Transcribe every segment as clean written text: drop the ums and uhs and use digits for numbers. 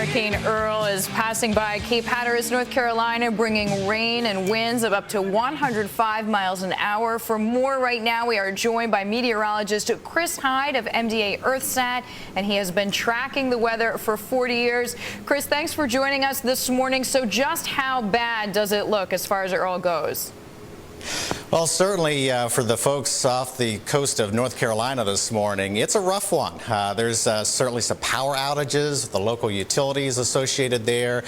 Hurricane Earl is passing by Cape Hatteras, North Carolina, bringing rain and winds of up to 105 miles an hour. For more right now, we are joined by meteorologist Chris Hyde of MDA EarthSat, and he has been tracking the weather for 40 years. Chris, thanks for joining us this morning. So just how bad does it look as far as Earl goes? Well, certainly for the folks off the coast of North Carolina this morning, it's a rough one. There's certainly some power outages with the local utilities associated there.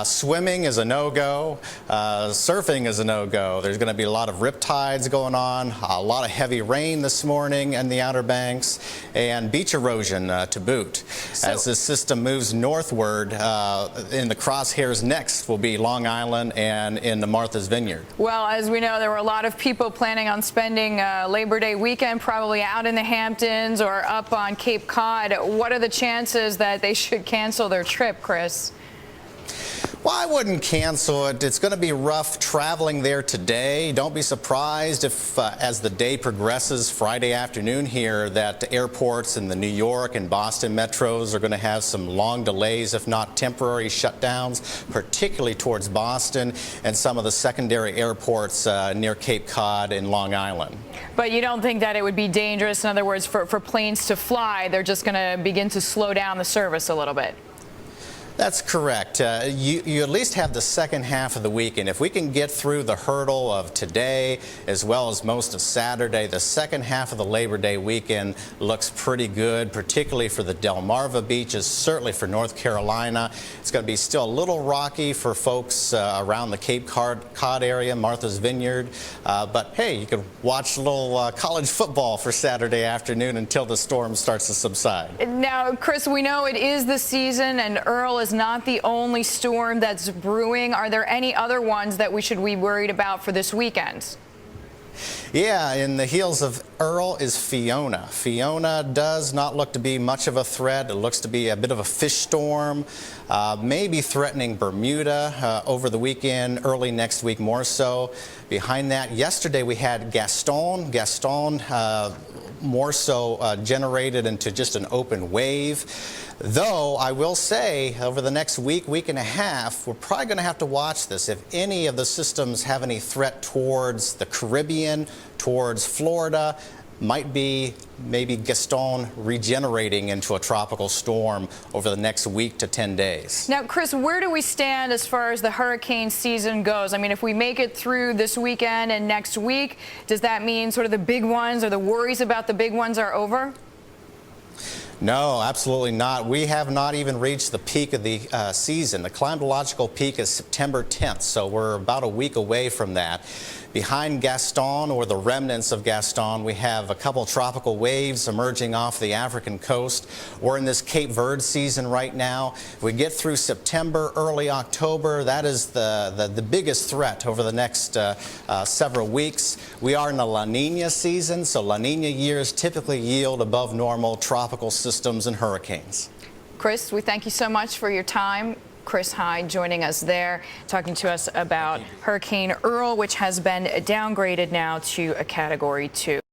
Swimming is a no-go. Surfing is a no-go. There's going to be a lot of riptides going on, a lot of heavy rain this morning in the Outer Banks, and beach erosion to boot. As this system moves northward, in the crosshairs next will be Long Island and in the Martha's Vineyard. Well, as we know, there were a lot of people planning on spending Labor Day weekend probably out in the Hamptons or up on Cape Cod. What are the chances that they should cancel their trip, Chris? Well, I wouldn't cancel it. It's going to be rough traveling there today. Don't be surprised if, as the day progresses Friday afternoon here, that airports in the New York and Boston metros are going to have some long delays, if not temporary shutdowns, particularly towards Boston and some of the secondary airports near Cape Cod and Long Island. But you don't think that it would be dangerous, in other words, for planes to fly? They're just going to begin to slow down the service a little bit. That's correct. You at least have the second half of the weekend. If we can get through the hurdle of today as well as most of Saturday, the second half of the Labor Day weekend looks pretty good, particularly for the Delmarva beaches, certainly for North Carolina. It's going to be still a little rocky for folks around the Cape Cod area, Martha's Vineyard. But hey, you can watch a little college football for Saturday afternoon until the storm starts to subside. Now, Chris, we know it is the season, and Earl is not the only storm that's brewing. Are there any other ones that we should be worried about for this weekend? Yeah, in the heels of Earl is FIONA. FIONA does not look to be much of a threat. It looks to be a bit of a fish storm, maybe threatening Bermuda over the weekend, early next week more so. Behind that, yesterday we had Gaston. Gaston more so generated into just an open wave. Though I will say over the next week, week and a half, we're probably going to have to watch this. If any of the systems have any threat towards the Caribbean, towards Florida, might be maybe Gaston regenerating into a tropical storm over the next week to 10 days. Now, Chris, where do we stand as far as the hurricane season goes? I mean, if we make it through this weekend and next week, does that mean sort of the big ones or the worries about the big ones are over? No, absolutely not. We have not even reached the peak of the season. The climatological peak is September 10th, so we're about a week away from that. Behind Gaston, or the remnants of Gaston, we have a couple tropical waves emerging off the African coast. We're in this Cape Verde season right now. If we get through September, early October, that is the biggest threat over the next several weeks. We are in the La Nina season, so La Nina years typically yield above normal tropical systems and hurricanes. Chris, we thank you so much for your time. Chris Hyde joining us there, talking to us about Hurricane Earl, which has been downgraded now to a Category 2.